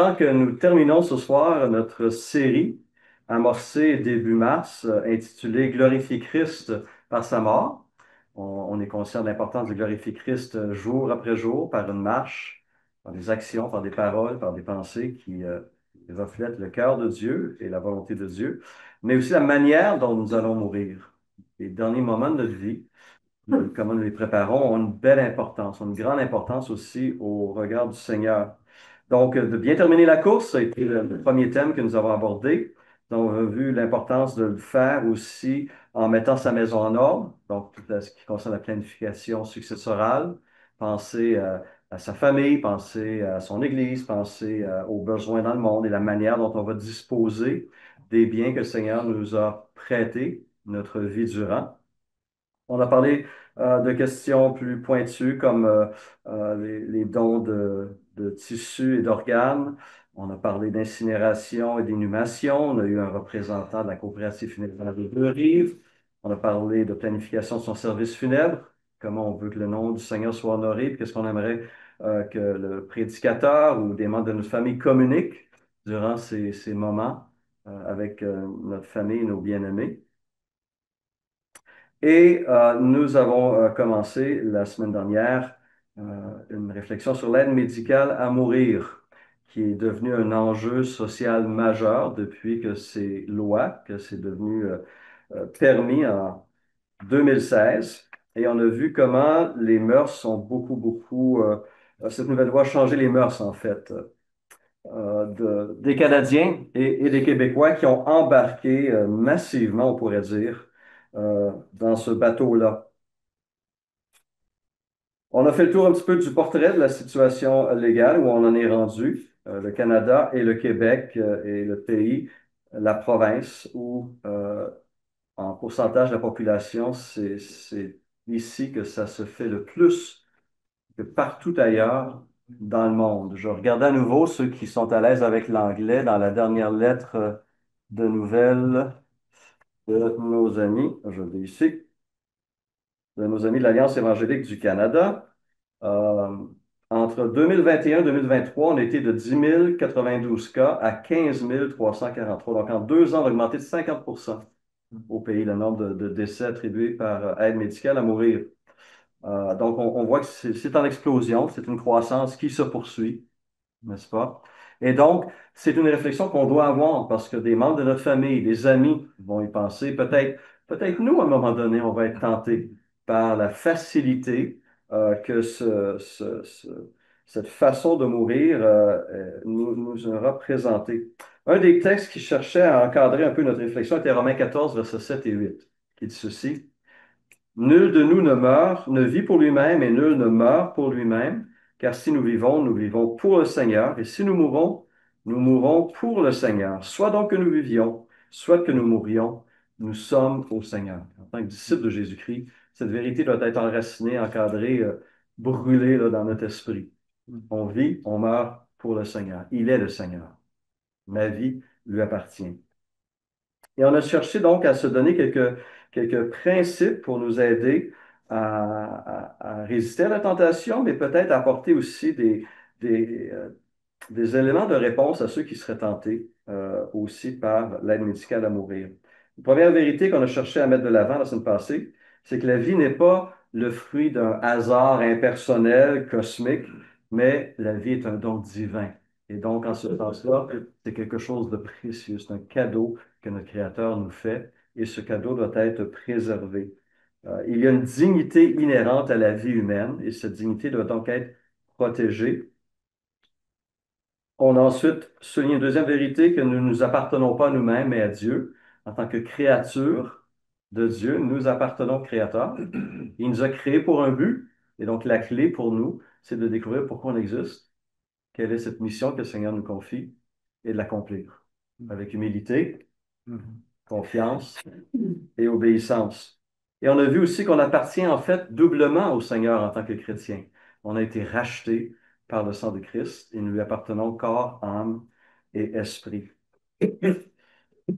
j'apprends que nous terminons ce soir notre série amorcée début mars, intitulée Glorifier Christ par sa mort. On est conscient de l'importance de glorifier Christ jour après jour par une marche, par des actions, par des paroles, par des pensées qui reflètent le cœur de Dieu et la volonté de Dieu, mais aussi la manière dont nous allons mourir. Les derniers moments de notre vie, comment nous les préparons, ont une belle importance, ont une grande importance aussi au regard du Seigneur. Donc, de bien terminer la course, ça a été le premier thème que nous avons abordé. Donc, on a vu l'importance de le faire aussi en mettant sa maison en ordre. Donc, tout ce qui concerne la planification successorale, penser à sa famille, penser à son Église, penser aux besoins dans le monde et la manière dont on va disposer des biens que le Seigneur nous a prêtés notre vie durant. On a parlé de questions plus pointues comme les dons de tissus et d'organes. On a parlé d'incinération et d'inhumation. On a eu un représentant de la coopérative funéraire de Deux-Rives. On a parlé de planification de son service funèbre, comment on veut que le nom du Seigneur soit honoré, puis qu'est-ce qu'on aimerait que le prédicateur ou des membres de notre famille communiquent durant ces moments avec notre famille et nos bien-aimés. Et nous avons commencé la semaine dernière une réflexion sur l'aide médicale à mourir, qui est devenu un enjeu social majeur depuis que c'est loi, que c'est devenu permis en 2016. Et on a vu comment les mœurs sont beaucoup, cette nouvelle loi a changé les mœurs en fait, des Canadiens et des Québécois qui ont embarqué massivement, on pourrait dire, dans ce bateau-là. On a fait le tour un petit peu du portrait de la situation légale où on en est rendu. Le Canada et le Québec est le pays, la province où, en pourcentage de la population, c'est ici que ça se fait le plus que partout ailleurs dans le monde. Je regarde à nouveau ceux qui sont à l'aise avec l'anglais dans la dernière lettre de nouvelles de nos amis, je l'ai ici, de nos amis de l'Alliance évangélique du Canada. Euh, Entre 2021 et 2023, on a été de 10 092 cas à 15 343. Donc, en 2 ans, on a augmenté de 50 au pays le nombre de décès attribués par aide médicale à mourir. Donc, on voit que c'est en explosion, c'est une croissance qui se poursuit, n'est-ce pas? Et donc, c'est une réflexion qu'on doit avoir parce que des membres de notre famille, des amis vont y penser. Peut-être nous, à un moment donné, on va être tentés par la facilité que cette façon de mourir nous aura présentée. Un des textes qui cherchait à encadrer un peu notre réflexion était Romains 14, versets 7 et 8, qui dit ceci. Nul de nous ne meurt, ne vit pour lui-même, et nul ne meurt pour lui-même, car si nous vivons pour le Seigneur, et si nous mourons pour le Seigneur. Soit donc que nous vivions, soit que nous mourions, nous sommes au Seigneur. En tant que disciples de Jésus-Christ, cette vérité doit être enracinée, encadrée, brûlée là, dans notre esprit. On vit, on meurt pour le Seigneur. Il est le Seigneur. Ma vie lui appartient. Et on a cherché donc à se donner quelques principes pour nous aider à résister à la tentation, mais peut-être apporter aussi des, euh, des éléments de réponse à ceux qui seraient tentés aussi par l'aide médicale à mourir. La première vérité qu'on a cherché à mettre de l'avant la semaine passée, c'est que la vie n'est pas le fruit d'un hasard impersonnel, cosmique, mais la vie est un don divin. Et donc, en ce sens-là, c'est quelque chose de précieux, c'est un cadeau que notre Créateur nous fait, et ce cadeau doit être préservé. Il y a une dignité inhérente à la vie humaine, et cette dignité doit donc être protégée. On a ensuite souligné une deuxième vérité, que nous ne nous appartenons pas à nous-mêmes, mais à Dieu. En tant que créature de Dieu, nous appartenons au Créateur. Il nous a créés pour un but, et donc la clé pour nous, c'est de découvrir pourquoi on existe, quelle est cette mission que le Seigneur nous confie, et de l'accomplir avec humilité, confiance et obéissance. Et on a vu aussi qu'on appartient en fait doublement au Seigneur en tant que chrétien. On a été rachetés par le sang de Christ et nous lui appartenons corps, âme et esprit.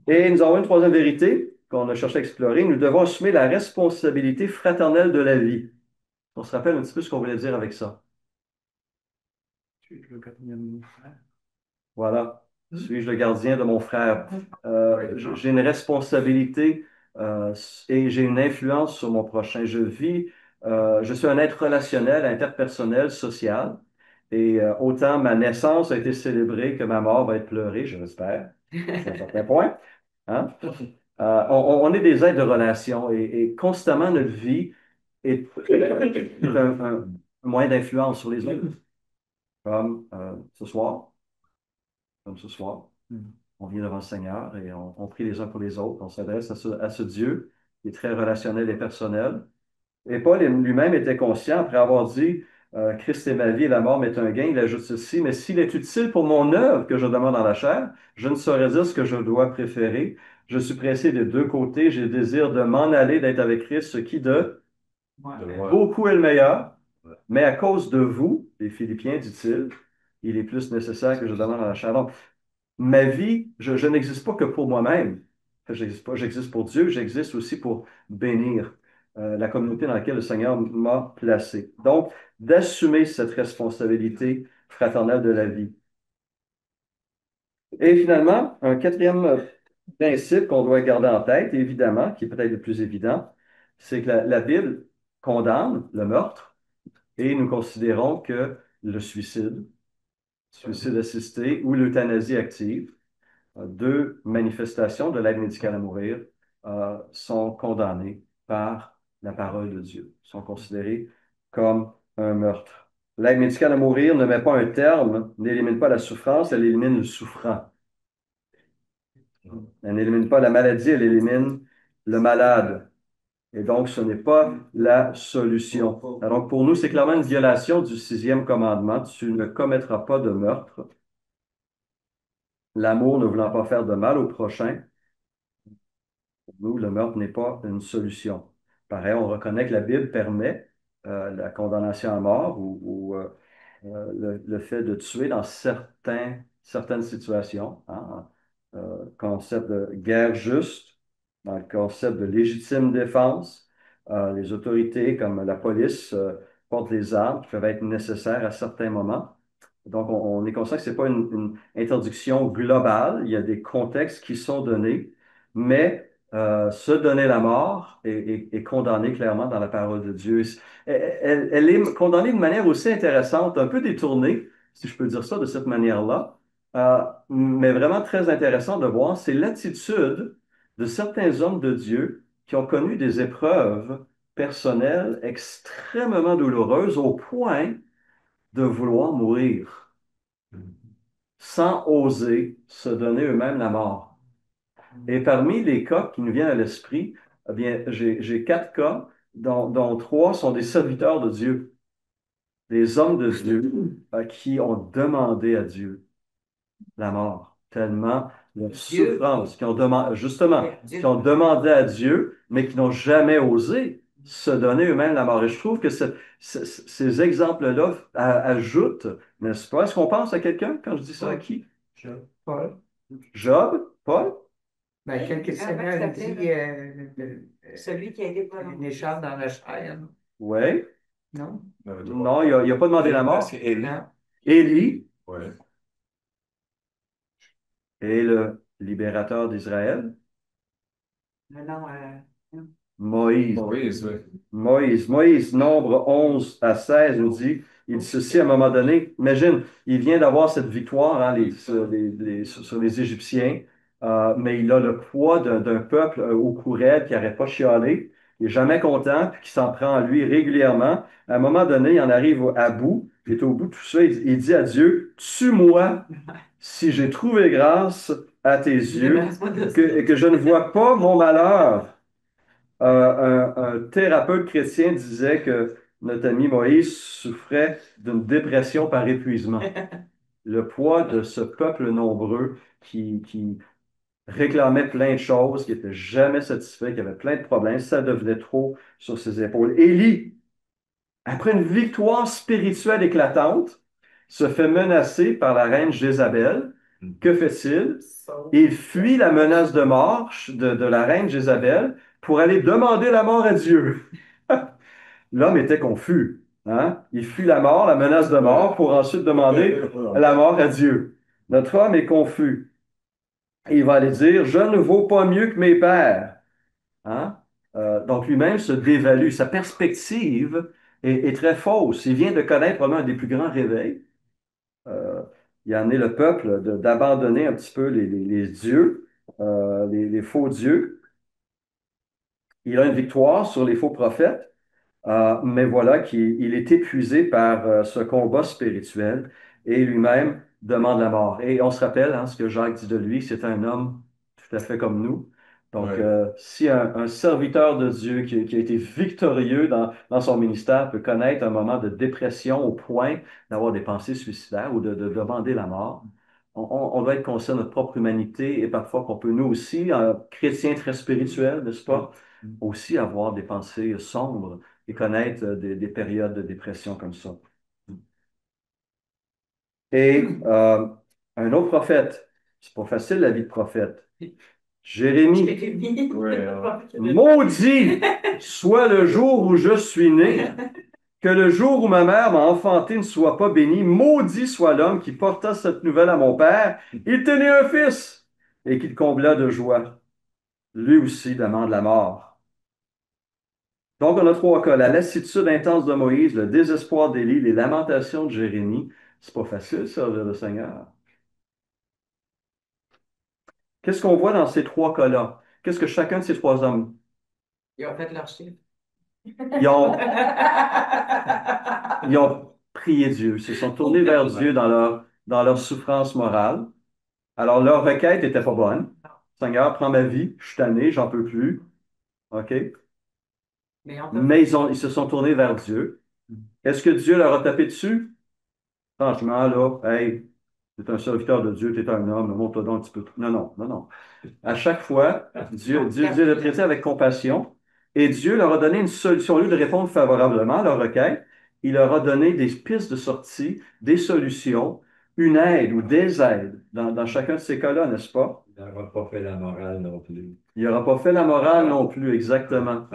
Et nous avons une troisième vérité qu'on a cherché à explorer. Nous devons assumer la responsabilité fraternelle de la vie. On se rappelle un petit peu ce qu'on voulait dire avec ça. Tu es le quatrième frère. Voilà. Suis-je le gardien de mon frère? Oui. J'ai une responsabilité euh, et j'ai une influence sur mon prochain. Je suis un être relationnel, interpersonnel, social. Et autant ma naissance a été célébrée que ma mort va être pleurée, je l'espère, jusqu'à un certain point. Hein? On est des êtres de relation et constamment notre vie est un moyen d'influence sur les autres. Comme ce soir, comme ce soir. On vient devant le Seigneur et on prie les uns pour les autres. On s'adresse à ce Dieu qui est très relationnel et personnel. Et Paul lui-même était conscient, après avoir dit Christ est ma vie et la mort m'est un gain, il ajoute ceci, mais s'il est utile pour mon œuvre que je demande dans la chair, je ne saurais dire ce que je dois préférer. Je suis pressé des deux côtés, j'ai le désir de m'en aller, d'être avec Christ, ce qui de beaucoup est le meilleur, mais à cause de vous, les Philippiens, dit-il, il est plus nécessaire que je demande dans la chair. Donc, ma vie, je n'existe pas que pour moi-même. J'existe pas, j'existe pour Dieu, j'existe aussi pour bénir la communauté dans laquelle le Seigneur m'a placé. Donc, d'assumer cette responsabilité fraternelle de la vie. Et finalement, un quatrième principe qu'on doit garder en tête, évidemment, qui est peut-être le plus évident, c'est que la Bible condamne le meurtre et nous considérons que le suicide assisté ou l'euthanasie active, deux manifestations de l'aide médicale à mourir sont condamnées par la parole de Dieu, sont considérées comme un meurtre. L'aide médicale à mourir ne met pas un terme, n'élimine pas la souffrance, elle élimine le souffrant. Elle n'élimine pas la maladie, elle élimine le malade. Et donc, ce n'est pas la solution. Alors, pour nous, c'est clairement une violation du sixième commandement. Tu ne commettras pas de meurtre. L'amour ne voulant pas faire de mal au prochain. Pour nous, le meurtre n'est pas une solution. Pareil, on reconnaît que la Bible permet la condamnation à mort ou le fait de tuer dans certaines situations. Hein, concept de guerre juste, dans le concept de légitime défense. Les autorités comme la police portent les armes qui peuvent être nécessaires à certains moments. Donc, on est conscient que ce n'est pas une interdiction globale. Il y a des contextes qui sont donnés, mais se donner la mort est condamné clairement dans la parole de Dieu. Elle est condamnée de manière aussi intéressante, un peu détournée, si je peux dire ça de cette manière-là, mais vraiment très intéressant de voir, c'est l'attitude de certains hommes de Dieu qui ont connu des épreuves personnelles extrêmement douloureuses au point de vouloir mourir sans oser se donner eux-mêmes la mort. Et parmi les cas qui nous viennent à l'esprit, eh bien, j'ai quatre cas, dont trois sont des serviteurs de Dieu, des hommes de Dieu qui ont demandé à Dieu la mort, tellement de souffrance, qui ont demandé, justement, qui ont demandé à Dieu, mais qui n'ont jamais osé se donner eux-mêmes la mort. Et je trouve que ces exemples-là ajoutent, n'est-ce pas? Est-ce qu'on pense à quelqu'un quand je dis ça à qui? Paul. Job? Paul? Ben, quelques semaines, dit Celui qui a été une prononcé. écharpe dans la chair, Oui. non? Non, il n'a pas demandé la mort. C'est Élie. Non. Élie Ouais. est le libérateur d'Israël. Non, Moïse. Maurice, oui. Moïse, nombre 11 à 16 nous dit, il dit ceci à un moment donné. Imagine, il vient d'avoir cette victoire hein, sur les Égyptiens, mais il a le poids d'un peuple au cou raide qui n'arrête pas de chialer, qui n'est jamais content, puis qui s'en prend à lui régulièrement. À un moment donné, il en arrive à bout, il est au bout de tout ça, il dit à Dieu, tue-moi si j'ai trouvé grâce à tes yeux, et que je ne vois pas mon malheur. Un thérapeute chrétien disait que notre ami Moïse souffrait d'une dépression par épuisement. Le poids de ce peuple nombreux qui réclamait plein de choses, qui n'était jamais satisfait, qui avait plein de problèmes, ça devenait trop sur ses épaules. Élie, après une victoire spirituelle éclatante, se fait menacer par la reine Jézabel. Que fait-il? Il fuit la menace de mort de la reine Jézabel pour aller demander la mort à Dieu. L'homme était confus. Hein? Il fuit la mort, la menace de mort, pour ensuite demander la mort à Dieu. Notre homme est confus. Il va aller dire, je ne vaux pas mieux que mes pères. Hein? Donc lui-même se dévalue. Sa perspective est très fausse. Il vient de connaître probablement un des plus grands réveils. Euh, il a amené le peuple d'abandonner un petit peu les dieux, les faux dieux. Il a une victoire sur les faux prophètes. Mais voilà qu'il est épuisé par ce combat spirituel et lui-même demande la mort. Et on se rappelle ce que Jacques dit de lui, c'est un homme tout à fait comme nous. Donc, Ouais. si un serviteur de Dieu qui a été victorieux dans son ministère peut connaître un moment de dépression au point d'avoir des pensées suicidaires ou de demander la mort, on doit être conscient de notre propre humanité et parfois qu'on peut nous aussi, chrétiens très spirituels, n'est-ce pas, aussi avoir des pensées sombres et connaître des périodes de dépression comme ça. Et un autre prophète, c'est pas facile la vie de prophète. Jérémie, Ouais, maudit soit le jour où je suis né, que le jour où ma mère m'a enfanté ne soit pas béni, maudit soit l'homme qui porta cette nouvelle à mon père, il tenait un fils et qu'il combla de joie. Lui aussi demande la mort. Donc, on a trois cas. La lassitude intense de Moïse, le désespoir d'Élie, les lamentations de Jérémie. C'est pas facile, servir le Seigneur. Qu'est-ce qu'on voit dans ces trois cas-là? Qu'est-ce que chacun de ces trois hommes? Ils ont fait leur chiffre. Ils ont, ils ont prié Dieu, ils se sont tournés vers Dieu dans leur souffrance morale. Alors, leur requête n'était pas bonne. Seigneur, prends ma vie, je suis tanné, j'en peux plus. OK? Mais ils se sont tournés vers Dieu. Est-ce que Dieu leur a tapé dessus? Franchement, là, hey, tu es un serviteur de Dieu, tu es un homme, montre-toi donc un petit peu. Non, non, non, non. À chaque fois, Dieu les traitait avec compassion et Dieu leur a donné une solution. Au lieu de répondre favorablement à leur requête, il leur a donné des pistes de sortie, des solutions, une aide ou des aides dans chacun de ces cas-là, n'est-ce pas? il n'aura pas fait la morale non plus. Il n'aura pas fait la morale non plus, exactement.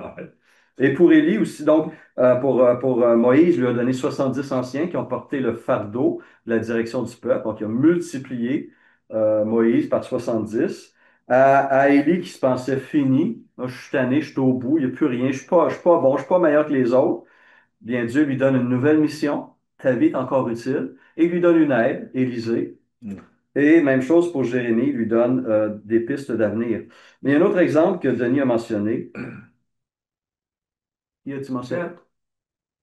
Et pour Élie aussi, donc, pour Moïse, il lui a donné 70 anciens qui ont porté le fardeau de la direction du peuple. Donc, il a multiplié Moïse par 70. À Élie qui se pensait fini, moi, je suis tanné, je suis au bout, il n'y a plus rien, je suis pas bon, je suis pas meilleur que les autres. Bien, Dieu lui donne une nouvelle mission, ta vie est encore utile, et il lui donne une aide, Élisée. Et même chose pour Jérémie, il lui donne des pistes d'avenir. Mais il y a un autre exemple que Denis a mentionné. Qui a-t-il mentionné?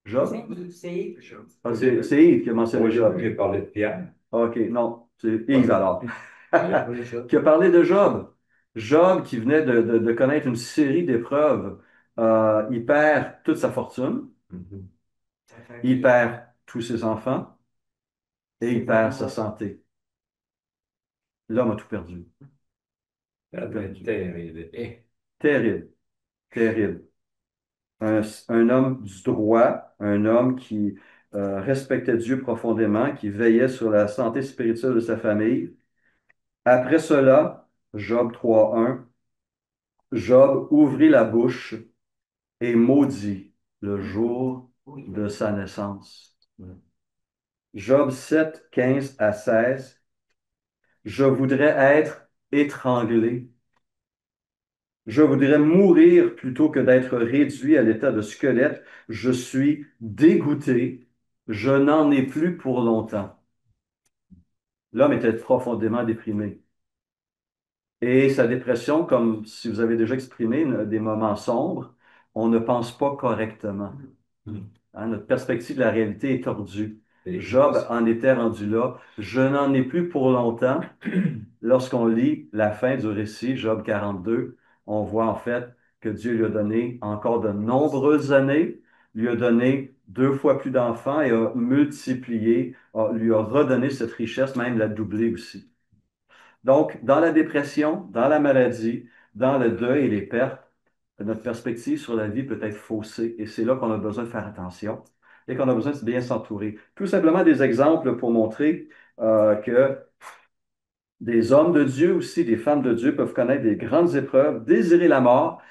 Job? C'est Ah, c'est Yves qui a mentionné Moi, Job. j'ai parlé de Pierre. OK, non, c'est Yves alors. Qui a parlé de Job. Job qui venait de connaître une série d'épreuves. Il perd toute sa fortune, Mhm. il perd tous ses enfants et il perd sa santé. L'homme a tout perdu. Ça doit être terrible. Terrible, terrible. Un homme du droit, un homme qui respectait Dieu profondément, qui veillait sur la santé spirituelle de sa famille. Après cela, Job 3.1, Job ouvrit la bouche et maudit le jour de sa naissance. Job 7, 15 à 16, je voudrais être étranglé. Je voudrais mourir plutôt que d'être réduit à l'état de squelette. Je suis dégoûté. Je n'en ai plus pour longtemps. L'homme était profondément déprimé. Et sa dépression, comme si vous avez déjà exprimé des moments sombres, on ne pense pas correctement. Hein, notre perspective de la réalité est tordue. Job en était rendu là. Je n'en ai plus pour longtemps. Lorsqu'on lit la fin du récit, Job 42, on voit en fait que Dieu lui a donné encore de nombreuses années, lui a donné 2 fois plus d'enfants et a multiplié, lui a redonné cette richesse, même l'a doublé aussi. Donc, dans la dépression, dans la maladie, dans le deuil et les pertes, notre perspective sur la vie peut être faussée et c'est là qu'on a besoin de faire attention et qu'on a besoin de bien s'entourer. Tout simplement des exemples pour montrer que des hommes de Dieu aussi, des femmes de Dieu peuvent connaître des grandes épreuves, désirer la mort,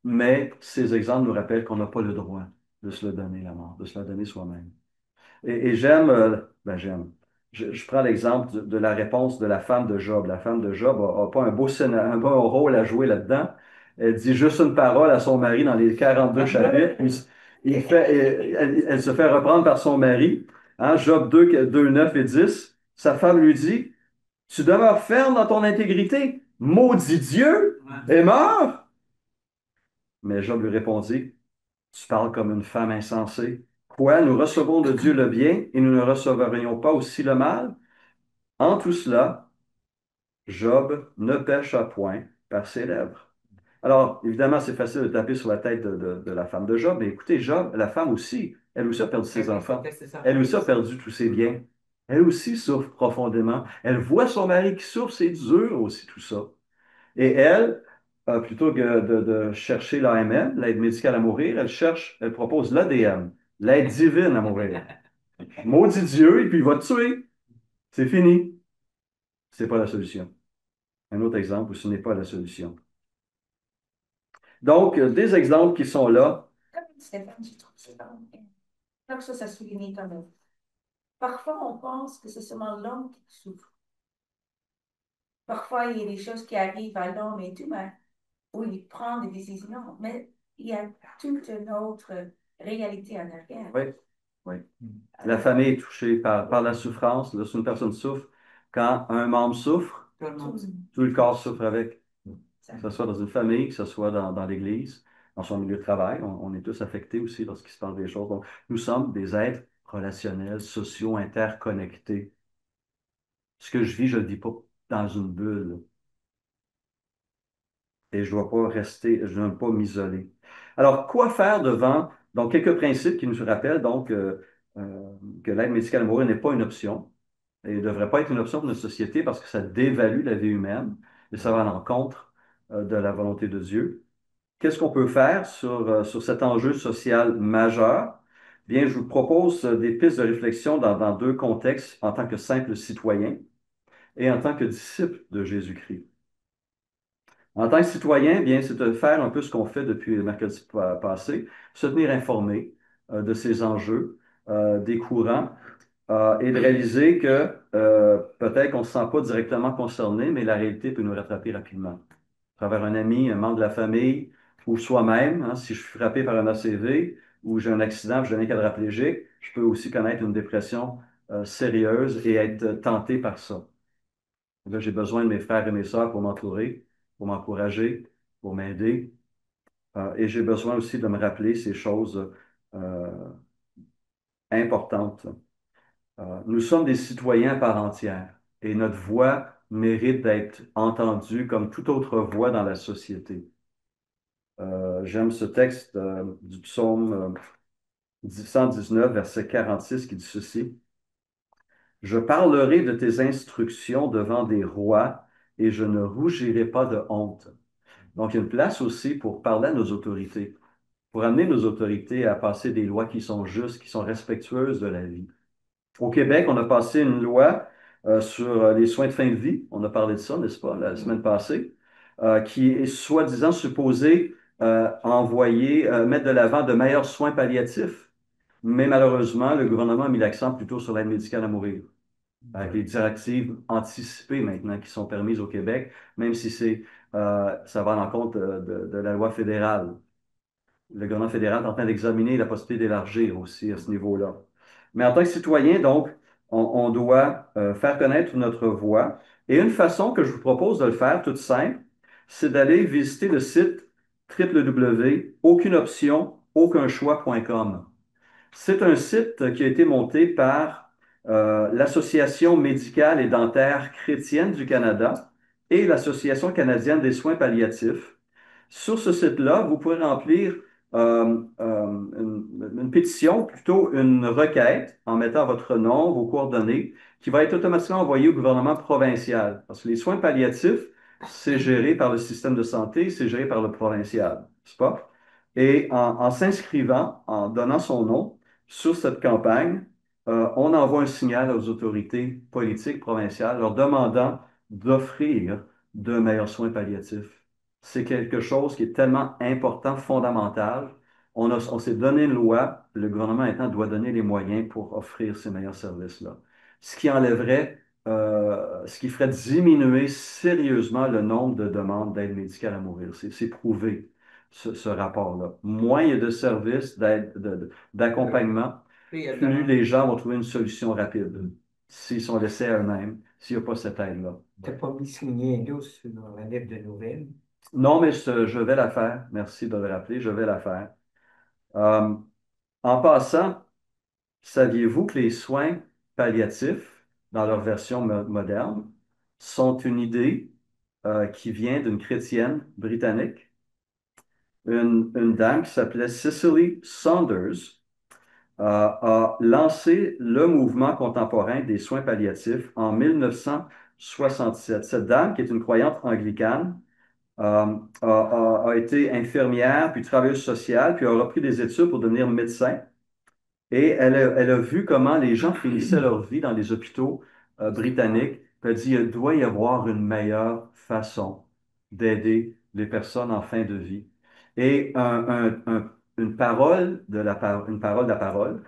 mais ces exemples nous rappellent qu'on n'a pas le droit de se le donner, la mort, de se la donner soi-même. Et j'aime, j'aime. je prends l'exemple de la réponse de la femme de Job. La femme de Job n'a pas un bon rôle à jouer là-dedans. Elle dit juste une parole à son mari dans les 42 chapitres. Puis elle se fait reprendre par son mari. Hein, Job 2, 9 et 10. Sa femme lui dit, tu demeures ferme dans ton intégrité. Maudit Dieu et meurs. Mais Job lui répondit, tu parles comme une femme insensée. Quoi, nous recevons de Dieu le bien et nous ne recevrions pas aussi le mal? En tout cela, Job ne pêcha point par ses lèvres. Alors, évidemment, c'est facile de taper sur la tête de la femme de Job, mais écoutez, Job, la femme aussi, elle aussi a perdu ses enfants. Elle aussi a perdu tous ses biens. Elle aussi souffre profondément. Elle voit son mari qui souffre, c'est dur aussi tout ça. Et elle, plutôt que de chercher l'AMM, l'aide médicale à mourir, elle propose l'ADM, l'aide divine à mourir. Maudit Dieu, et puis il va te tuer. C'est fini. C'est pas la solution. Un autre exemple où ce n'est pas la solution. Donc, des exemples qui sont là. Comme Stéphane, je trouve ça donc ça souligne quand même. Parfois, on pense que c'est seulement l'homme qui souffre. Parfois, il y a des choses qui arrivent à l'homme et tout, mais où il prend des décisions, mais il y a toute une autre réalité en arrière. Oui, oui. La famille est touchée par la souffrance. Lorsqu'une personne souffre, quand un membre souffre, tout le corps souffre avec. Que ce soit dans une famille, que ce soit dans l'Église, dans son milieu de travail, on est tous affectés aussi lorsqu'il se passe des choses. Donc, nous sommes des êtres relationnels, sociaux, interconnectés. Ce que je vis, je ne le vis pas dans une bulle. Et je ne dois pas rester, je ne dois pas m'isoler. Alors, quoi faire devant? Donc, quelques principes qui nous rappellent donc que l'aide médicale à mourir n'est pas une option et ne devrait pas être une option pour notre société parce que ça dévalue la vie humaine et ça va à l'encontre de la volonté de Dieu. Qu'est-ce qu'on peut faire sur cet enjeu social majeur? Bien, je vous propose des pistes de réflexion dans deux contextes, en tant que simple citoyen et en tant que disciple de Jésus-Christ. En tant que citoyen, bien, c'est de faire un peu ce qu'on fait depuis le mercredi passé, se tenir informé de ces enjeux, des courants, et de réaliser que peut-être qu'on ne se sent pas directement concerné, mais la réalité peut nous rattraper rapidement. À travers un ami, un membre de la famille, ou soi-même, hein, si je suis frappé par un ACV ou j'ai un accident, je deviens quadraplégique, je peux aussi connaître une dépression sérieuse et être tenté par ça. Là, j'ai besoin de mes frères et mes sœurs pour m'entourer, pour m'encourager, pour m'aider. Et j'ai besoin aussi de me rappeler ces choses importantes. Nous sommes des citoyens à part entière et notre voix mérite d'être entendue comme toute autre voix dans la société. J'aime ce texte du psaume 119, verset 46, qui dit ceci. Je parlerai de tes instructions devant des rois et je ne rougirai pas de honte. Donc, il y a une place aussi pour parler à nos autorités, pour amener nos autorités à passer des lois qui sont justes, qui sont respectueuses de la vie. Au Québec, on a passé une loi sur les soins de fin de vie. On a parlé de ça, n'est-ce pas, la semaine passée, qui est soi-disant supposée envoyer, mettre de l'avant de meilleurs soins palliatifs. Mais malheureusement, le gouvernement a mis l'accent plutôt sur l'aide médicale à mourir, avec les directives anticipées maintenant qui sont permises au Québec, même si ça va à l'encontre de la loi fédérale. Le gouvernement fédéral est en train d'examiner la possibilité d'élargir aussi à ce niveau-là. Mais en tant que citoyen, donc, on doit faire connaître notre voix. Et une façon que je vous propose de le faire, toute simple, c'est d'aller visiter le site www.aucuneoption-aucunchoix.com. C'est un site qui a été monté par l'Association médicale et dentaire chrétienne du Canada et l'Association canadienne des soins palliatifs. Sur ce site-là, vous pouvez remplir une pétition, plutôt une requête, en mettant votre nom, vos coordonnées, qui va être automatiquement envoyée au gouvernement provincial. Parce que les soins palliatifs, c'est géré par le système de santé, c'est géré par le provincial, n'est-ce pas? Et en s'inscrivant, en donnant son nom sur cette campagne, on envoie un signal aux autorités politiques provinciales leur demandant d'offrir de meilleurs soins palliatifs. C'est quelque chose qui est tellement important, fondamental. On s'est donné une loi, le gouvernement maintenant doit donner les moyens pour offrir ces meilleurs services-là. ce qui enlèverait, ce qui ferait diminuer sérieusement le nombre de demandes d'aide médicale à mourir. C'est prouvé, ce rapport-là. Moins il y a de services d'accompagnement, plus les gens vont trouver une solution rapide s'ils sont laissés à eux-mêmes, s'il n'y a pas cette aide-là. Tu n'as pas mis signé douce dans la lettre de nouvelles. Non, mais je vais la faire. Merci de le rappeler, je vais la faire. Euh, En passant, saviez-vous que les soins palliatifs, dans leur version moderne, sont une idée qui vient d'une chrétienne britannique, une dame qui s'appelait Cicely Saunders, a lancé le mouvement contemporain des soins palliatifs en 1967. Cette dame, qui est une croyante anglicane, a été infirmière, puis travailleuse sociale, puis a repris des études pour devenir médecin. Et elle a vu comment les gens finissaient leur vie dans les hôpitaux britanniques. Elle a dit, il doit y avoir une meilleure façon d'aider les personnes en fin de vie. Et une parole une parole de la parole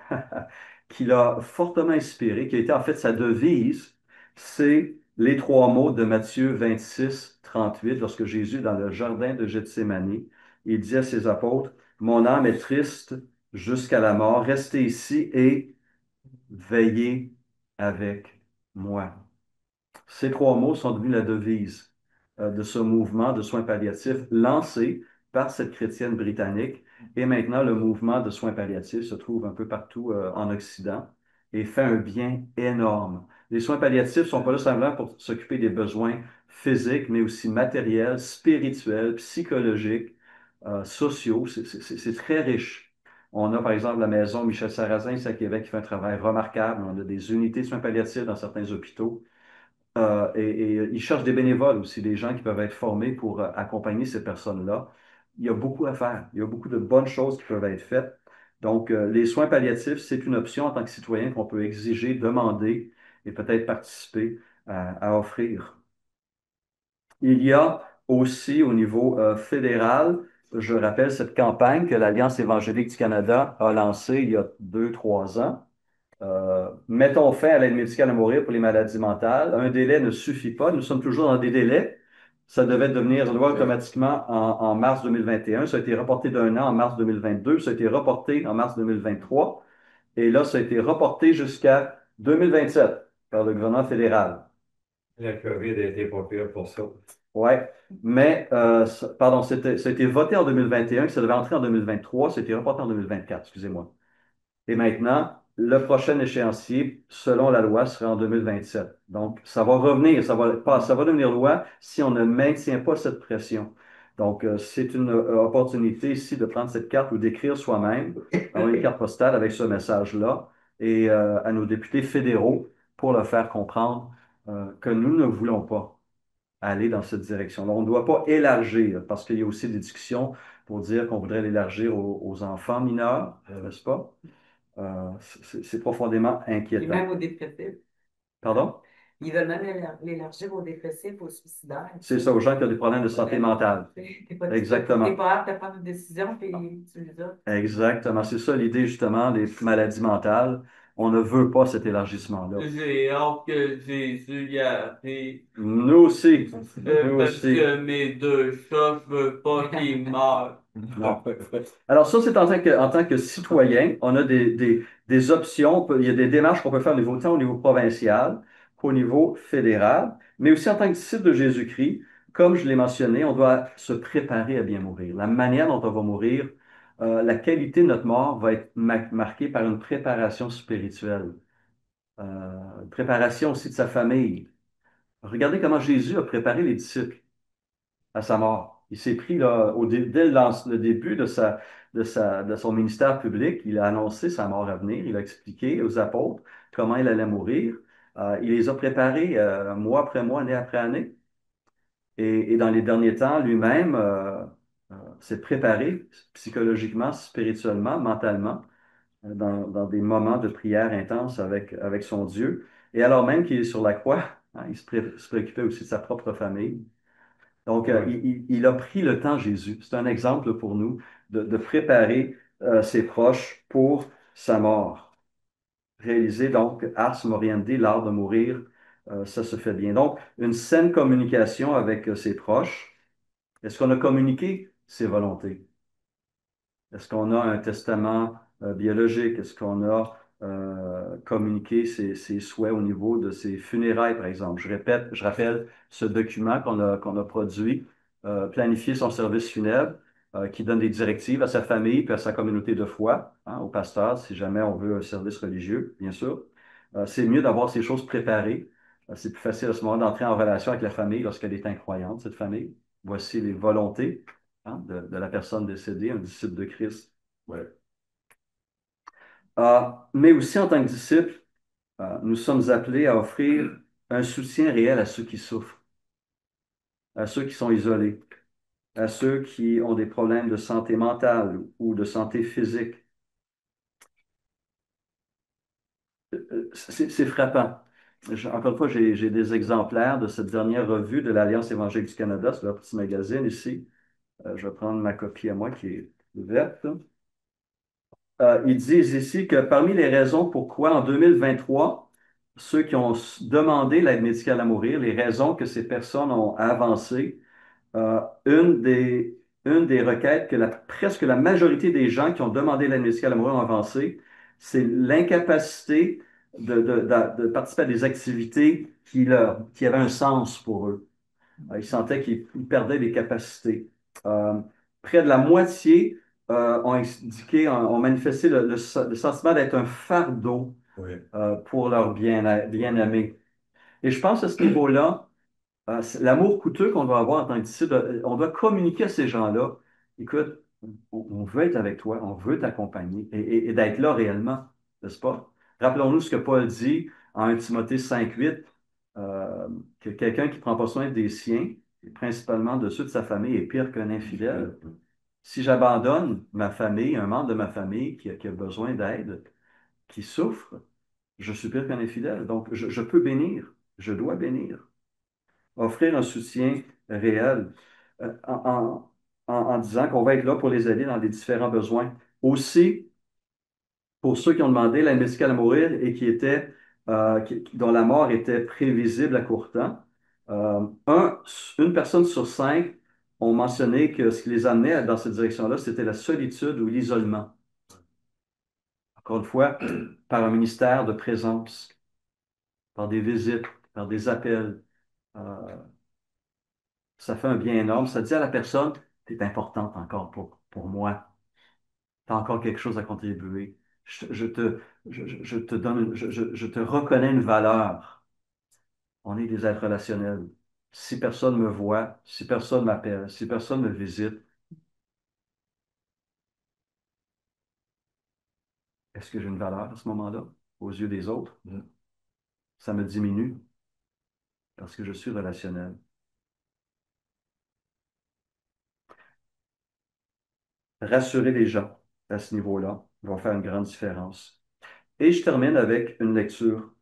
qui l'a fortement inspiré, qui a été en fait sa devise, c'est les trois mots de Matthieu 26, 38, lorsque Jésus, dans le jardin de Gethsémani, il dit à ses apôtres, mon âme est triste jusqu'à la mort, restez ici et veillez avec moi. Ces trois mots sont devenus la devise de ce mouvement de soins palliatifs lancé par cette chrétienne britannique. Et maintenant, le mouvement de soins palliatifs se trouve un peu partout en Occident et fait un bien énorme. Les soins palliatifs ne sont pas là simplement pour s'occuper des besoins physiques, mais aussi matériels, spirituels, psychologiques, sociaux. C'est très riche. On a par exemple la maison Michel Sarrazin ici à Québec qui fait un travail remarquable. On a des unités de soins palliatifs dans certains hôpitaux. Et ils cherchent des bénévoles aussi, des gens qui peuvent être formés pour accompagner ces personnes-là. Il y a beaucoup à faire. Il y a beaucoup de bonnes choses qui peuvent être faites. Donc, les soins palliatifs, c'est une option en tant que citoyen qu'on peut exiger, demander et peut-être participer à offrir. Il y a aussi au niveau fédéral, je rappelle cette campagne que l'Alliance évangélique du Canada a lancée il y a 2, 3 ans. Mettons fin à l'aide médicale à mourir pour les maladies mentales. Un délai ne suffit pas. Nous sommes toujours dans des délais. Ça devait devenir loi automatiquement en mars 2021. Ça a été reporté d'un an en mars 2022. Ça a été reporté en mars 2023. Et là, ça a été reporté jusqu'à 2027 par le gouvernement fédéral. La COVID a été pas pire pour ça. Oui, mais, pardon, ça a été voté en 2021, ça devait entrer en 2023, ça a été reporté en 2024, excusez-moi. Et maintenant, le prochain échéancier, selon la loi, sera en 2027. Donc, ça va revenir, ça va devenir loi si on ne maintient pas cette pression. Donc, c'est une opportunité ici de prendre cette carte ou d'écrire soi-même, avoir une carte postale avec ce message-là, et à nos députés fédéraux pour leur faire comprendre que nous ne voulons pas aller dans cette direction-là. On ne doit pas élargir, parce qu'il y a aussi des discussions pour dire qu'on voudrait l'élargir aux enfants mineurs, n'est-ce pas? C'est profondément Et inquiétant. même aux dépressifs. Pardon? Ils veulent même l'élargir aux dépressifs, aux suicidaires. C'est ça, aux gens qui ont des problèmes de santé mentale. Exactement. T'es pas apte à prendre une décision, puis tu les as. Exactement. C'est ça l'idée, justement, des maladies mentales. On ne veut pas cet élargissement-là. J'ai hâte que Jésus y arrive. Nous aussi. Nous Parce aussi. que mes deux chats, je veux pas qu'ils meurent. Non. Alors ça, c'est en tant que citoyen, on a des options, il y a des démarches qu'on peut faire au niveau, tant au niveau provincial qu'au niveau fédéral, mais aussi en tant que disciple de Jésus-Christ, comme je l'ai mentionné, on doit se préparer à bien mourir. La manière dont on va mourir, la qualité de notre mort va être marquée par une préparation spirituelle, une préparation aussi de sa famille. Regardez comment Jésus a préparé les disciples à sa mort. Il s'est pris, là, dès le début de son ministère public, il a annoncé sa mort à venir. Il a expliqué aux apôtres comment il allait mourir. Il les a préparés mois après mois, année après année. Et dans les derniers temps, lui-même s'est préparé psychologiquement, spirituellement, mentalement, dans des moments de prière intense avec son Dieu. Et alors même qu'il est sur la croix, hein, il se préoccupait aussi de sa propre famille. Donc, il a pris le temps, Jésus. C'est un exemple pour nous de préparer ses proches pour sa mort. réaliser donc ars moriendi, l'art de mourir, ça se fait bien. Donc, une saine communication avec ses proches. Est-ce qu'on a communiqué ses volontés? Est-ce qu'on a un testament biologique? Est-ce qu'on a communiqué ses souhaits au niveau de ses funérailles, par exemple? Je rappelle ce document qu'on a produit, planifier son service funèbre, qui donne des directives à sa famille et à sa communauté de foi, hein, au pasteur, si jamais on veut un service religieux, bien sûr. C'est mieux d'avoir ces choses préparées. C'est plus facile à ce moment d'entrer en relation avec la famille lorsqu'elle est incroyante, cette famille. Voici les volontés, hein, de la personne décédée, un disciple de Christ. Ouais. Mais aussi en tant que disciples, nous sommes appelés à offrir un soutien réel à ceux qui souffrent, à ceux qui sont isolés, à ceux qui ont des problèmes de santé mentale ou de santé physique. C'est frappant. Encore une fois, j'ai des exemplaires de cette dernière revue de l'Alliance évangélique du Canada, c'est leur petit magazine ici. Je vais prendre ma copie à moi qui est ouverte. Ils disent ici que parmi les raisons pourquoi en 2023, ceux qui ont demandé l'aide médicale à mourir, les raisons que ces personnes ont avancées, euh, une des, une des requêtes que presque la majorité des gens qui ont demandé l'aide médicale à mourir ont avancé, c'est l'incapacité de participer à des activités qui avaient un sens pour eux. Ils sentaient qu'ils perdaient des capacités. Euh, Près de la moitié ont indiqué, ont manifesté le sentiment d'être un fardeau Oui. pour leur bien-aimé. Et je pense à ce niveau-là, l'amour coûteux qu'on doit avoir en tant que disciple, on doit communiquer à ces gens-là. Écoute, on veut être avec toi, on veut t'accompagner et d'être là réellement, n'est-ce pas? Rappelons-nous ce que Paul dit en 1 Timothée 5,8, que quelqu'un qui ne prend pas soin des siens, et principalement de ceux de sa famille, est pire qu'un infidèle. Si j'abandonne ma famille, un membre de ma famille qui a besoin d'aide, qui souffre, je suis pire qu'un infidèle. Donc, je peux bénir, je dois bénir. Offrir un soutien réel en disant qu'on va être là pour les aider dans les différents besoins. Aussi, pour ceux qui ont demandé l'aide médicale à mourir et dont la mort était prévisible à court temps, une personne sur 5 ont mentionné que ce qui les amenait dans cette direction-là, c'était la solitude ou l'isolement. Encore une fois, par un ministère de présence, par des visites, par des appels. Euh, Ça fait un bien énorme. Ça dit à la personne, tu es importante encore pour moi. Tu as encore quelque chose à contribuer. Je te donne, je te reconnais une valeur. On est des êtres relationnels. Si personne me voit, si personne m'appelle, si personne me visite, est-ce que j'ai une valeur à ce moment-là, aux yeux des autres? Ça me diminue parce que je suis relationnel. Rassurer les gens à ce niveau-là va faire une grande différence. Et je termine avec une lecture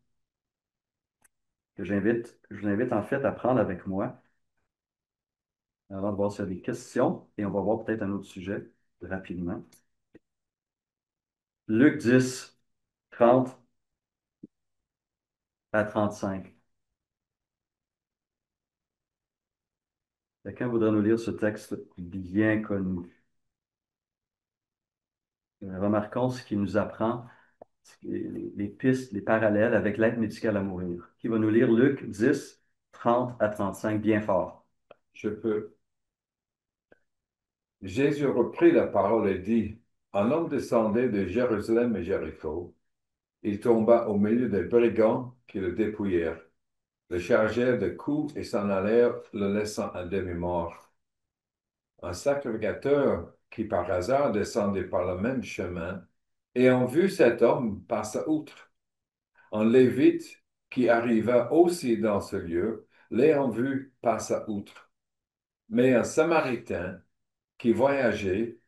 je vous invite en fait à prendre avec moi avant de voir s'il y a des questions et on va voir peut-être un autre sujet rapidement. Luc 10, 30 à 35. Quelqu'un voudrait nous lire ce texte bien connu. Remarquons ce qui nous apprend, les pistes, les parallèles avec l'aide médicale à mourir. Qui va nous lire Luc 10, 30 à 35 bien fort? Je peux. Jésus reprit la parole et dit, un homme descendait de Jérusalem et Jéricho. Il tomba au milieu des brigands qui le dépouillèrent, le chargèrent de coups et s'en allèrent, le laissant à demi-mort. Un sacrificateur qui par hasard descendait par le même chemin, ayant vu cet homme, passa outre. Un Lévite qui arriva aussi dans ce lieu, l'ayant vu, passa outre. Mais un Samaritain qui voyageait,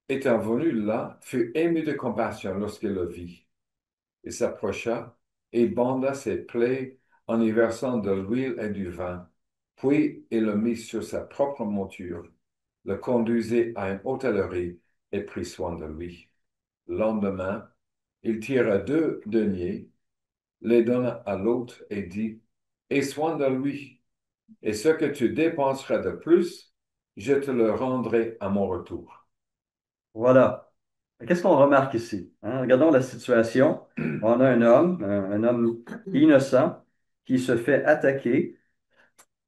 étant venu là, fut ému de compassion lorsqu'il le vit. Il s'approcha et banda ses plaies en y versant de l'huile et du vin. Puis il le mit sur sa propre monture, le conduisit à une hôtellerie et prit soin de lui. Le lendemain, Il tira 2 deniers, les donna à l'autre et dit, aie soin de lui, et ce que tu dépenseras de plus, je te le rendrai à mon retour. Voilà. Qu'est-ce qu'on remarque ici? Hein? Regardons la situation. On a un homme innocent, qui se fait attaquer,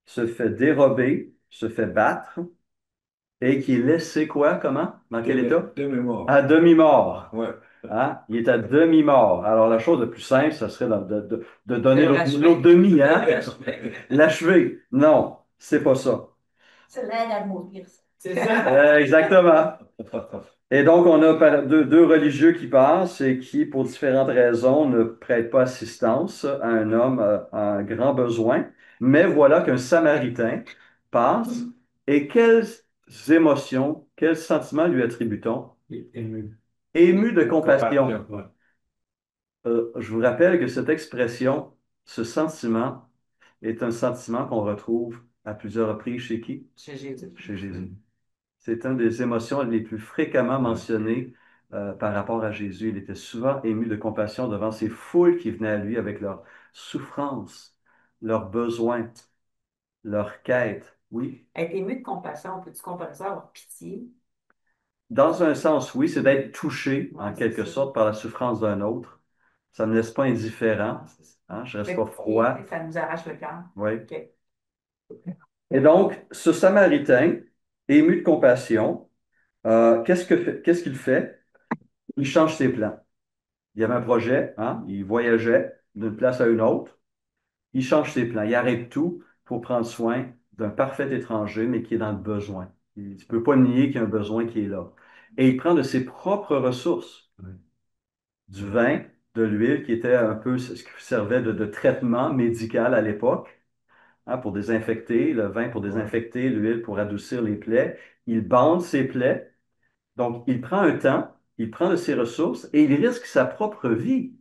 se fait dérober, se fait battre, et qui est laissé quoi? Comment? Dans quel état? De mémoire. À demi-mort. Ouais. Hein? Il est à demi-mort. Alors, la chose la plus simple, ce serait de donner De l'autre l'achever. l'autre demi, hein? L'achever. L'achever. Non, c'est pas ça. C'est l'aide à mourir, ça. C'est ça. Exactement. Et donc, on a deux religieux qui passent et qui, pour différentes raisons, ne prêtent pas assistance à un homme à un grand besoin. Mais voilà qu'un Samaritain passe et quelles émotions, quels sentiments lui attribue-t-on? Ému. Ému de compassion. Ouais. Je vous rappelle que cette expression, ce sentiment, est un sentiment qu'on retrouve à plusieurs reprises chez qui? Chez Jésus. Chez Jésus. C'est une des émotions les plus fréquemment mentionnées par rapport à Jésus. Il était souvent ému de compassion devant ces foules qui venaient à lui avec leurs souffrances, leurs besoins, leurs quêtes. Oui. Être ému de compassion, peut-tu comparer ça à avoir pitié? Dans un sens, oui, c'est d'être touché, en Ouais, quelque c'est ça. sorte, par la souffrance d'un autre. Ça ne me laisse pas indifférent. Hein, je ne reste Fait pas que froid. ça nous arrache le cœur. Oui. OK. Et donc, ce Samaritain, ému de compassion, qu'est-ce qu'il fait? Il change ses plans. Il y avait un projet, hein? Il voyageait d'une place à une autre. Il change ses plans. Il arrête tout pour prendre soin d'un parfait étranger, mais qui est dans le besoin. Il ne peut pas nier qu'il y a un besoin qui est là. Et il prend de ses propres ressources, du vin, de l'huile, qui était un peu ce qui servait de traitement médical à l'époque, hein, pour désinfecter, le vin pour désinfecter, l'huile pour adoucir les plaies. Il bande ses plaies. Donc, il prend un temps, il prend de ses ressources et il risque sa propre vie.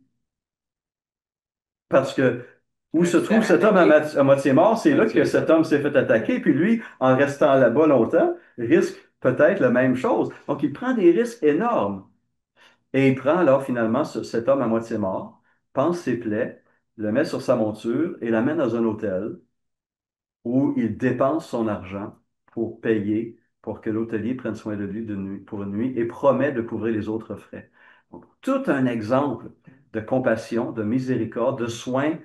Parce que où se trouve cet homme à moitié mort, c'est là que cet homme s'est fait attaquer, puis lui, en restant là-bas longtemps, risque peut-être la même chose. Donc, il prend des risques énormes. Et il prend alors finalement cet homme à moitié mort, panse ses plaies, le met sur sa monture et l'amène dans un hôtel où il dépense son argent pour payer pour que l'hôtelier prenne soin de lui pour une nuit et promet de couvrir les autres frais. Donc, tout un exemple de compassion, de miséricorde, de soins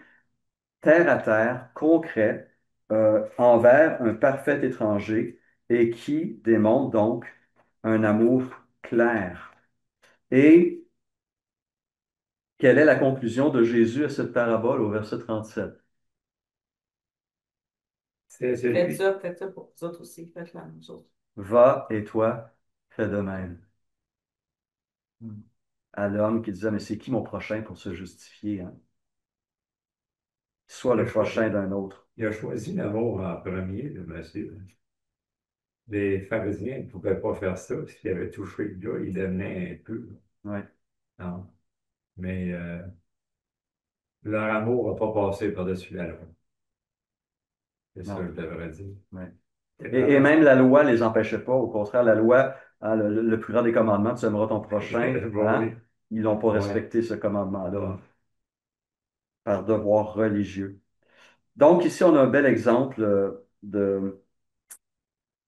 terre à terre, concret, envers un parfait étranger et qui démontre donc un amour clair. Et quelle est la conclusion de Jésus à cette parabole au verset 37? Faites ça pour vous autres aussi. Faites la même chose. Va et toi, fais de même. À l'homme qui disait, mais c'est qui mon prochain pour se justifier, hein? Soit le prochain d'un autre. Il a choisi l'amour en premier, le monsieur. Les pharisiens ne pouvaient pas faire ça. S'ils avaient touché le gars, ils devenaient un peu. Ouais. Non. Mais leur amour n'a pas passé par-dessus la loi. C'est ça Non. que je devrais dire. Ouais. Et même la loi ne les empêchait pas. Au contraire, la loi, hein, le plus grand des commandements, tu aimeras ton prochain, Bon, hein, oui. ils n'ont pas Ouais. respecté ce commandement-là par devoir religieux. Donc, ici, on a un bel exemple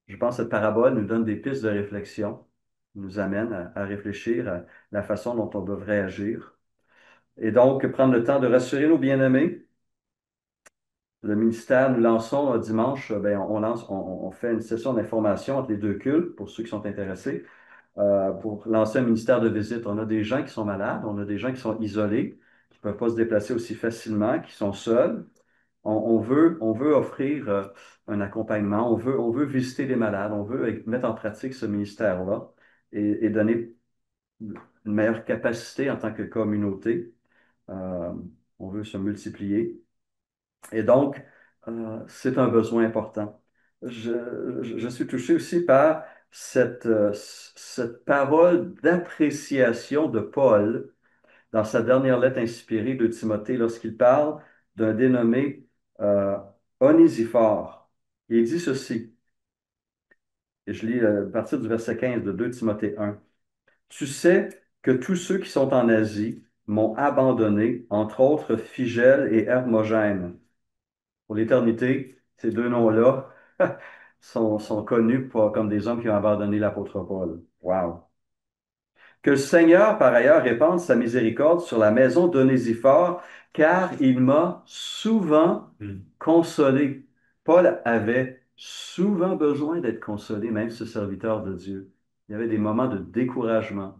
je pense, cette parabole nous donne des pistes de réflexion, nous amène à réfléchir à la façon dont on devrait agir. Et donc, prendre le temps de rassurer nos bien-aimés. Le ministère, nous lançons dimanche, ben, on fait une session d'information entre les deux cultes pour ceux qui sont intéressés. Pour lancer un ministère de visite, on a des gens qui sont malades, on a des gens qui sont isolés, qui ne peuvent pas se déplacer aussi facilement, qui sont seuls. On veut offrir un accompagnement, on veut visiter les malades, on veut mettre en pratique ce ministère-là et donner une meilleure capacité en tant que communauté. Euh, on veut se multiplier. Et donc, c'est un besoin important. Je suis touché aussi par cette parole d'appréciation de Paul dans sa dernière lettre inspirée de Timothée lorsqu'il parle d'un dénommé euh, Onésiphore. Il dit ceci, et je lis à partir du verset 15 de 2 Timothée 1. Tu sais que tous ceux qui sont en Asie m'ont abandonné, entre autres Figel et Hermogène. Pour l'éternité, ces deux noms-là sont connus comme des hommes qui ont abandonné l'apôtre Paul. Wow! Que le Seigneur, par ailleurs, répande sa miséricorde sur la maison d'Onésiphore, car il m'a souvent consolé. Paul avait souvent besoin d'être consolé, même ce serviteur de Dieu. Il y avait des moments de découragement.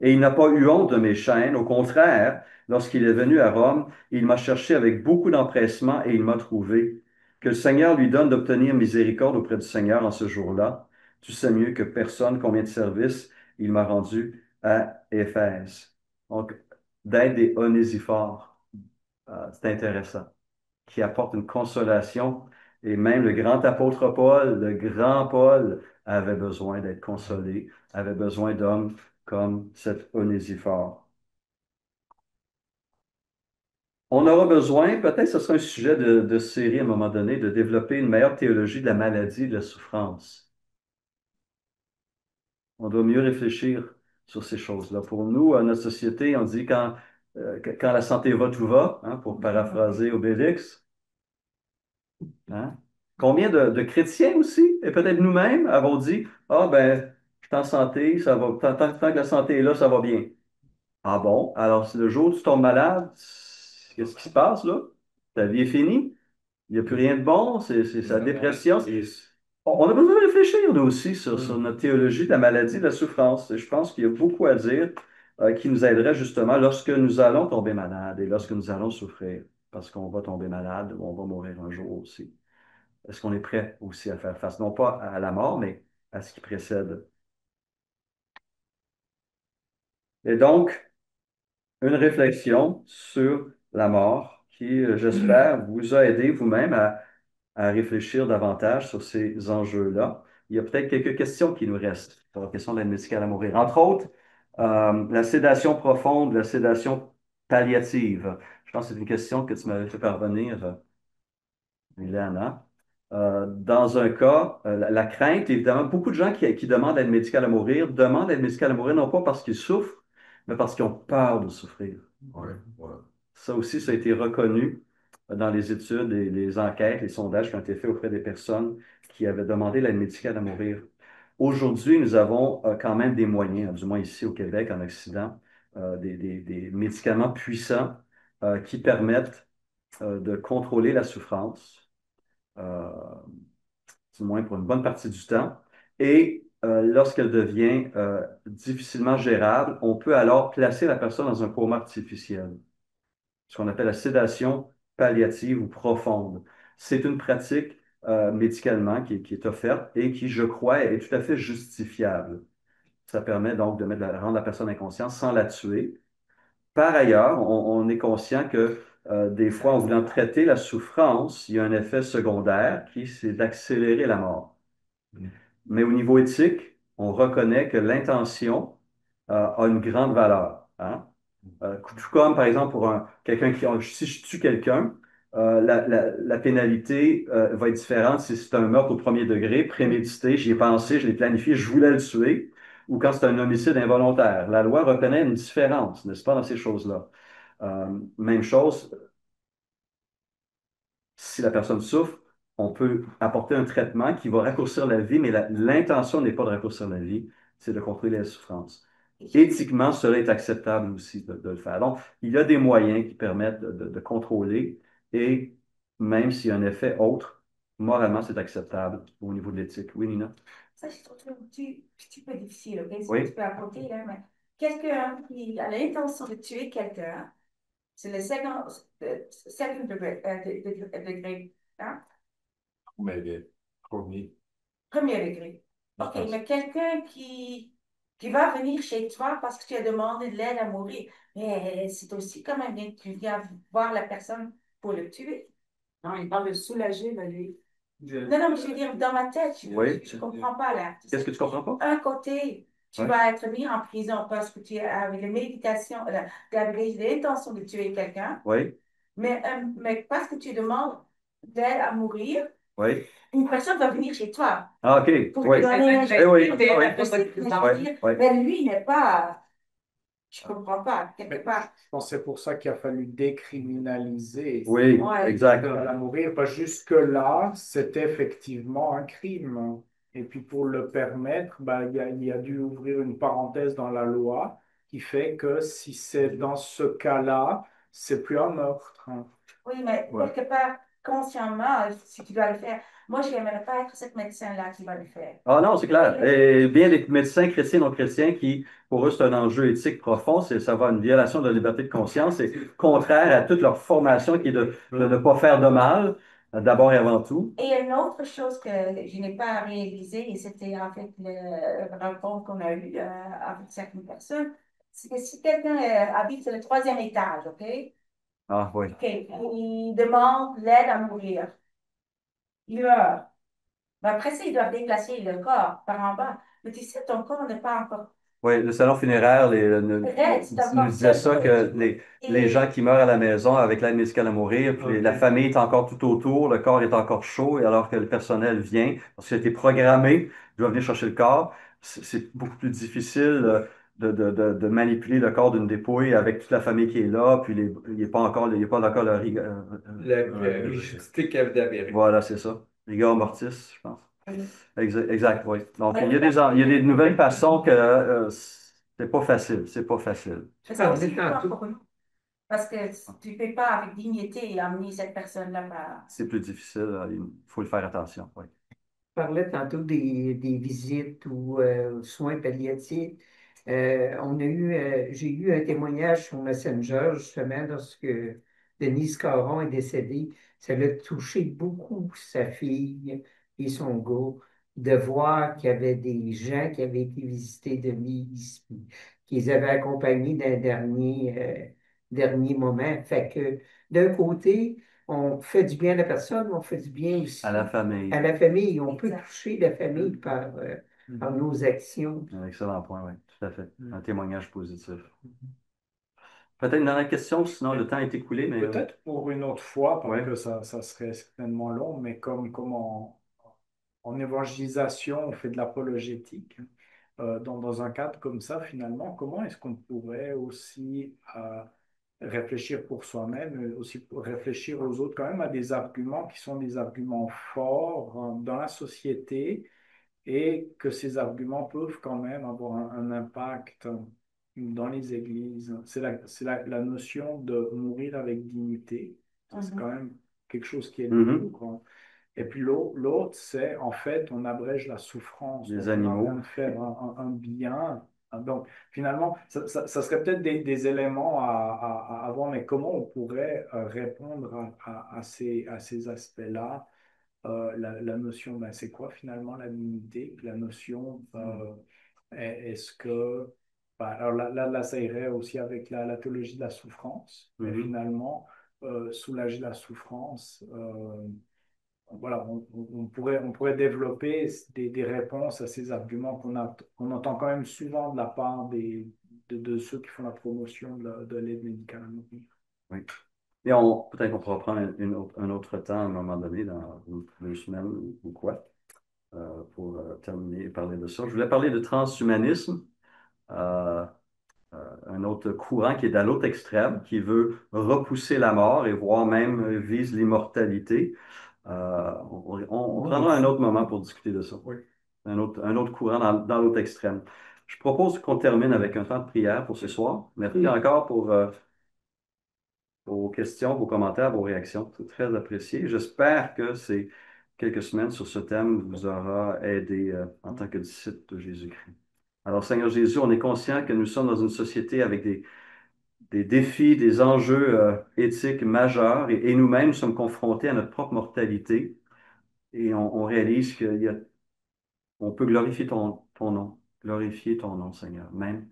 Et il n'a pas eu honte de mes chaînes. Au contraire, lorsqu'il est venu à Rome, il m'a cherché avec beaucoup d'empressement et il m'a trouvé. Que le Seigneur lui donne d'obtenir miséricorde auprès du Seigneur en ce jour-là. Tu sais mieux que personne combien de services il m'a rendu à Éphèse. Donc, d'être des onésiphores, c'est intéressant, qui apportent une consolation. Et même le grand apôtre Paul, le grand Paul, avait besoin d'être consolé, avait besoin d'hommes comme cet Onésiphore. On aura besoin, peut-être ce sera un sujet de série à un moment donné, de développer une meilleure théologie de la maladie et de la souffrance. On doit mieux réfléchir sur ces choses-là. Pour nous, à notre société, on dit quand la santé va, tout va, hein, pour paraphraser Obélix. Hein? Combien de chrétiens aussi, et peut-être nous-mêmes, avons dit, ah ben, je suis en santé, ça va, tant que la santé est là, ça va bien. Ah bon? Alors, si le jour où tu tombes malade, qu'est-ce qui se passe là? Ta vie est finie? Il n'y a plus rien de bon? C'est sa dépression? On a besoin de réfléchir, nous aussi, sur notre théologie de la maladie, de la souffrance. Et je pense qu'il y a beaucoup à dire qui nous aiderait justement lorsque nous allons tomber malade et lorsque nous allons souffrir, parce qu'on va tomber malade ou on va mourir un jour aussi. Est-ce qu'on est prêt aussi à faire face, non pas à la mort, mais à ce qui précède? Et donc, une réflexion sur la mort qui, j'espère, vous a aidé vous-même à réfléchir davantage sur ces enjeux-là. Il y a peut-être quelques questions qui nous restent sur la question de l'aide médicale à mourir. Entre autres, la sédation profonde, la sédation palliative. Je pense que c'est une question que tu m'avais fait parvenir, Milana. Dans un cas, la crainte, évidemment, beaucoup de gens qui demandent l'aide médicale à mourir demandent l'aide médicale à mourir non pas parce qu'ils souffrent, mais parce qu'ils ont peur de souffrir. Ouais, ouais. Ça aussi, ça a été reconnu dans les études et les enquêtes, les sondages qui ont été faits auprès des personnes qui avaient demandé l'aide médicale à mourir. Aujourd'hui, nous avons quand même des moyens, du moins ici au Québec, en Occident, des médicaments puissants qui permettent de contrôler la souffrance, euh, du moins pour une bonne partie du temps. Et lorsqu'elle devient difficilement gérable, on peut alors placer la personne dans un coma artificiel, ce qu'on appelle la sédation palliative ou profonde. C'est une pratique médicalement qui est offerte et qui, je crois, est tout à fait justifiable. Ça permet donc de rendre la personne inconsciente sans la tuer. Par ailleurs, on est conscient que des fois, en voulant traiter la souffrance, il y a un effet secondaire qui, c'est d'accélérer la mort. Mais au niveau éthique, on reconnaît que l'intention a une grande valeur. Hein? Tout comme, par exemple, pour quelqu'un si je tue quelqu'un, la pénalité va être différente si c'est un meurtre au premier degré, prémédité, j'y ai pensé, je l'ai planifié, je voulais le tuer, ou quand c'est un homicide involontaire. La loi reconnaît une différence, n'est-ce pas, dans ces choses-là. Même chose, si la personne souffre, on peut apporter un traitement qui va raccourcir la vie, mais l'intention n'est pas de raccourcir la vie, c'est de contrôler la souffrance. Éthiquement, cela est acceptable aussi de le faire. Donc, il y a des moyens qui permettent de contrôler et même s'il y a un effet autre, moralement, c'est acceptable au niveau de l'éthique. Oui, Nina? Ça, je trouve un petit peu difficile, OK? Si Oui. tu peux apporter, là, mais quelqu'un qui a l'intention de tuer quelqu'un, c'est le second degré, hein? Mais les premiers. Premier degré. OK, mais quelqu'un qui va venir chez toi parce que tu as demandé de l'aide à mourir, mais c'est aussi quand même bien que tu viens voir la personne pour le tuer. Non, il parle de soulager, là, lui. Non, non, mais je veux dire, dans ma tête, Oui. je ne comprends pas là. Qu'est-ce que tu comprends pas? Un côté, tu Ouais. vas être mis en prison parce que tu as avec les méditations, tu as l'intention de tuer quelqu'un, Oui, mais parce que tu demandes d'aide à mourir, oui. une personne va venir chez toi Ah, OK. pour Oui. te donner un Eh oui, geste, oui. possible, Oui, oui. mais lui n'est pas. Je comprends pas, quelque Mais part. je pense que c'est pour ça qu'il a fallu décriminaliser Oui, Ouais. exact. la mourir, parce que jusque-là, c'était effectivement un crime. Et puis pour le permettre, bah, il a dû ouvrir une parenthèse dans la loi qui fait que si c'est dans ce cas-là, c'est plus un meurtre. Oui, mais Ouais. quelque part, consciemment, si tu dois le faire, moi, je n'aimerais pas être cette médecin-là qui va le faire. Ah non, c'est clair. Et bien des médecins chrétiens, non chrétiens, qui, pour eux, c'est un enjeu éthique profond, c'est ça va une violation de la liberté de conscience, c'est contraire à toute leur formation qui est de ne pas faire de mal, d'abord et avant tout. Et une autre chose que je n'ai pas réalisée, et c'était en fait le rencontre qu'on a eu avec certaines personnes, c'est que si quelqu'un habite sur le troisième étage, OK? Ah oui. OK, il demande l'aide à mourir. Il meurt. Mais après ça, ils doivent déplacer le corps par en bas. Mais tu sais, ton corps n'est pas encore Oui, le salon funéraire prêt, c'est nous encore disait ça, que seul. les gens Et qui meurent à la maison avec l'aide médicale à mourir, puis la Ok. famille est encore tout autour, le corps est encore chaud, et alors que le personnel vient, parce qu'il a été programmé, il doit venir chercher le corps, c'est beaucoup plus difficile de manipuler le corps d'une dépouille avec toute la famille qui est là, puis il n'y a pas encore, il y a pas encore La logistique d'Amérique. voilà, c'est ça. Rigor mortis, je pense. Exact, oui. Donc, Ouais, il y a des nouvelles façons que c'est pas facile. C'est pas facile. c'est Ah, ça on aussi est important tantôt. pour nous. Parce que tu ne peux pas avec dignité amener cette personne-là par... C'est plus difficile. Il faut y faire attention. Oui. Parlait tantôt des visites ou soins palliatifs. J'ai eu un témoignage sur Messenger, justement, lorsque Denise Caron est décédée. Ça l'a touché beaucoup, sa fille et son gars, de voir qu'il y avait des gens qui avaient été visiter Denise, puis qu'ils avaient accompagnés d'un dernier moment. Fait que, d'un côté, on fait du bien à la personne, mais on fait du bien À la aussi famille. à la famille. On peut Exact. toucher la famille par nos actions. Un excellent point, oui. Tout à fait. Un témoignage positif. Peut-être une dernière question, sinon le temps est écoulé, mais Peut-être pour une autre fois, parce ouais. que ça serait certainement long, mais comme en évangélisation, on fait de l'apologétique, dans un cadre comme ça, finalement, comment est-ce qu'on pourrait aussi réfléchir pour soi-même, mais aussi pour réfléchir aux autres, quand même à des arguments qui sont des arguments forts dans la société et que ces arguments peuvent quand même avoir un impact dans les églises. La notion de mourir avec dignité. Ça, c'est quand même quelque chose qui est Mhm. lourd, hein. Et puis l'autre, c'est en fait, on abrège la souffrance. Des Donc, on est en train animaux. de faire un bien. Donc, finalement, ça serait peut-être des éléments à avoir, mais comment on pourrait répondre à ces aspects-là? La notion, ben, c'est quoi finalement la dignité? La notion, est-ce que... ben, alors là, ça irait aussi avec la théologie de la souffrance. Mais Mhm. finalement, soulager la souffrance, voilà, on pourrait développer des réponses à ces arguments qu'on entend quand même souvent de la part de ceux qui font la promotion de l'aide médicale à mourir. Oui. Et peut-être qu'on pourra prendre un autre temps à un moment donné, dans 2 semaines ou quoi, pour terminer et parler de ça. Je voulais parler de transhumanisme. Euh, un autre courant qui est à l'autre extrême, qui veut repousser la mort et voire même vise l'immortalité. On prendra un autre moment pour discuter de ça. Oui. Un autre courant dans l'autre extrême. Je propose qu'on termine avec un temps de prière pour ce soir. Merci encore pour vos questions, vos commentaires, vos réactions. C'est très apprécié. J'espère que ces quelques semaines sur ce thème vous aura aidé en tant que disciple de Jésus-Christ. Alors, Seigneur Jésus, on est conscient que nous sommes dans une société avec des défis, des enjeux éthiques majeurs et nous-mêmes sommes confrontés à notre propre mortalité et on réalise on peut glorifier ton nom, glorifier ton nom, Seigneur, même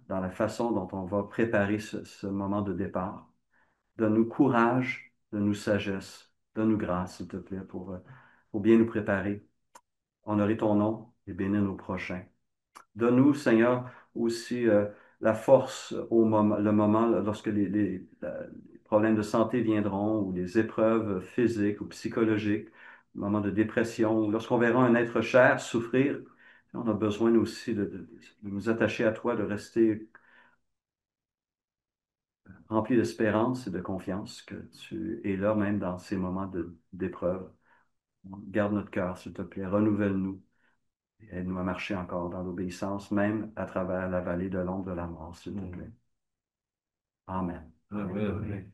dans la façon dont on va préparer ce moment de départ. Donne-nous courage, donne-nous sagesse, donne-nous grâce, s'il te plaît, pour bien nous préparer, honorer ton nom et bénir nos prochains. Donne-nous, Seigneur, aussi la force le moment lorsque les problèmes de santé viendront ou les épreuves physiques ou psychologiques, moments de dépression, lorsqu'on verra un être cher souffrir, on a besoin aussi de nous attacher à toi, de rester rempli d'espérance et de confiance que tu es là même dans ces moments d'épreuve. Garde notre cœur, s'il te plaît, renouvelle-nous. Aide-nous à marcher encore dans l'obéissance, même à travers la vallée de l'ombre de la mort, s'il te plaît. Amen. Amen.